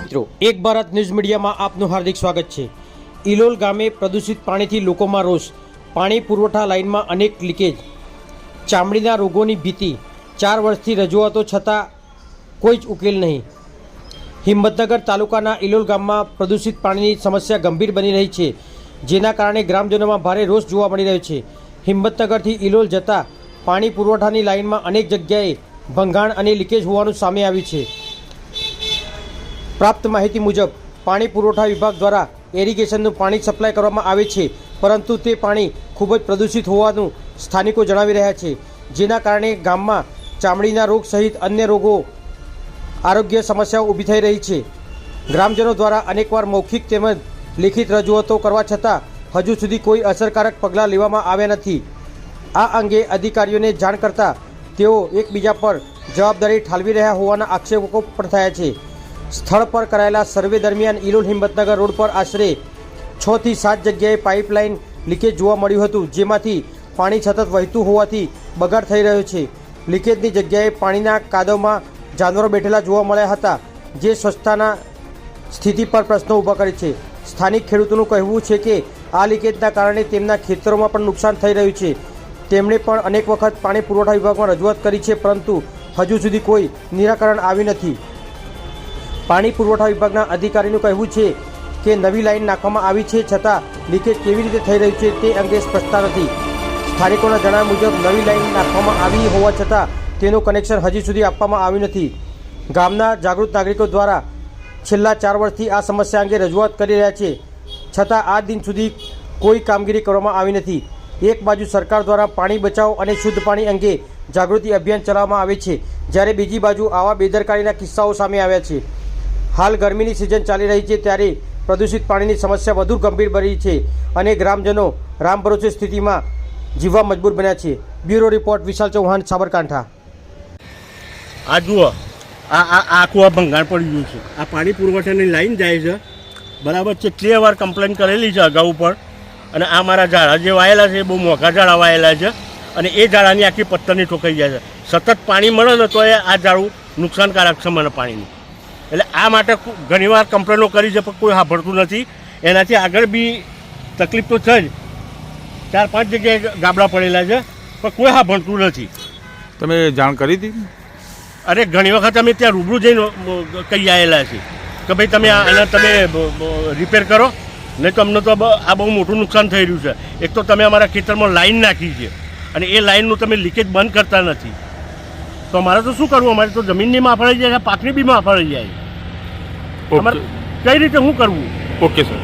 મિત્રો એક ભારત ન્યૂઝ મીડિયામાં આપનું હાર્દિક સ્વાગત છે। ઇલોલ ગામે પ્રદૂષિત પાણીથી લોકોમાં રોષ। પાણી પુરવઠા લાઇનમાં અનેક લીકેજ। ચામડીના રોગોની ભીતિ। 4 વર્ષથી રજૂઆતો છતાં કોઈ જ ઉકેલ નહીં। હિંમતનગર તાલુકાના ઇલોલ ગામમાં પ્રદૂષિત પાણીની સમસ્યા ગંભીર બની રહી છે, જેના કારણે ગ્રામજનોમાં ભારે રોષ જોવા મળી રહ્યો છે। હિંમતનગરથી ઇલોલ જતા પાણી પુરવઠાની લાઇનમાં અનેક જગ્યાએ ભંગાણ અને લીકેજ હોવાનું સામે આવ્યું છે। પ્રાપ્ત માહિતી મુજબ પાણી પુરવઠા વિભાગ દ્વારા એરિગેશનનું પાણી સપ્લાય કરવામાં આવે છે, પરંતુ તે પાણી ખૂબ જ પ્રદૂષિત હોવાનું સ્થાનિકો જણાવી રહ્યા છે, જેના કારણે ગામમાં ચામડીના રોગ સહિત અન્ય રોગો આરોગ્ય સમસ્યાઓ ઊભી થઈ રહી છે। ગ્રામજનો દ્વારા અનેકવાર મૌખિક તેમજ લેખિત રજૂઆતો કરવા છતાં હજુ સુધી કોઈ અસરકારક પગલાં લેવામાં આવ્યા નથી। આ અંગે અધિકારીઓને જાણ કરતાં તેઓ એકબીજા પર જવાબદારી ઠાલવી રહ્યા હોવાના આક્ષેપો પણ થયા છે। સ્થળ પર કરાયેલા સર્વે દરમિયાન ઇલોલ હિંમતનગર રોડ પર આશરે 6 થી 7 જગ્યાએ પાઇપલાઇન લીકેજ જોવા મળ્યું હતું, જેમાંથી પાણી સતત વહેતું હોવાથી બગાડ થઈ રહ્યો છે। લીકેજની જગ્યાએ પાણીના કાદવમાં જાનવરો બેઠેલા જોવા મળ્યા હતા, જે સ્વચ્છતાના સ્થિતિ પર પ્રશ્નો ઊભા કરે છે। સ્થાનિક ખેડૂતોનું કહેવું છે કે આ લીકેજના કારણે તેમના ખેતરોમાં પણ નુકસાન થઈ રહ્યું છે। તેમણે પણ અનેક વખત પાણી પુરવઠા વિભાગમાં રજૂઆત કરી છે, પરંતુ હજુ સુધી કોઈ નિરાકરણ આવ્યું નથી। પાણી પુરવઠા વિભાગના અધિકારીનું કહેવું છે કે નવી લાઇન નાખવામાં આવી છે, છતાં લીકેજ કેવી રીતે થઈ રહ્યું છે તે અંગે સ્પષ્ટતા નથી। સ્થાનિકોના જણાવ્યા મુજબ નવી લાઇન નાખવામાં આવી હોવા છતાં તેનું કનેક્શન હજી સુધી આપવામાં આવ્યું નથી। ગામના જાગૃત નાગરિકો દ્વારા છેલ્લા 4 વર્ષથી આ સમસ્યા અંગે રજૂઆત કરી રહ્યા છે, છતાં આ દિન સુધી કોઈ કામગીરી કરવામાં આવી નથી। એક બાજુ સરકાર દ્વારા પાણી બચાવો અને શુદ્ધ પાણી અંગે જાગૃતિ અભિયાન ચલાવવામાં આવે છે, જ્યારે બીજી બાજુ આવા બેદરકારીના કિસ્સાઓ સામે આવ્યા છે। હાલ ગરમીની સિઝન ચાલી રહી છે, ત્યારે પ્રદૂષિત પાણીની સમસ્યા વધુ ગંભીર બની છે અને ગ્રામજનો રામ ભરોસે સ્થિતિમાં જીવવા મજબૂર બન્યા છે। બ્યુરો રિપોર્ટ વિશાલ ચૌહાણ, સાબરકાંઠા। આ જુઓ, આખું આ ભંગાણ પડી ગયું છે। આ પાણી પુરવઠાની લાઈન જાય છે, બરાબર છે। 3 વાર કમ્પ્લેન કરેલી છે અગાઉ પણ, અને આ મારા ઝાડા જે વાયેલા છે એ બહુ મોંઘા ઝાડા વાયેલા છે, અને એ ઝાડાની આખી પત્તરની ઠોકાઈ જાય છે। સતત પાણી મળે ને તો એ આ ઝાડું નુકસાનકારક છે મને પાણીનું, એટલે આ માટે ઘણીવાર કમ્પ્લેનો કરી છે, પણ કોઈ સાંભળતું નથી। એનાથી આગળ બી તકલીફ તો છે જ, 4-5 જગ્યાએ ગાબડા પડેલા છે, પણ કોઈ સાંભળતું નથી। તમે જાણ કરી હતી? અરે ઘણી વખત અમે ત્યાં રૂબરૂ જઈને કહી આવેલા છીએ કે ભાઈ તમે આને તમે રિપેર કરો, નહીં તો અમને તો આ બહુ મોટું નુકસાન થઈ રહ્યું છે। એક તો તમે અમારા ખેતરમાં લાઈન નાખી છે, અને એ લાઈનનું તમે લીકેજ બંધ કરતા નથી, તો અમારે તો શું કરવું? અમારે તો જમીનની માફળાઈ જાય, પાકની બી માફળાઈ જાય। અમારે કઈ રીતે શું કરવું? Okay sir.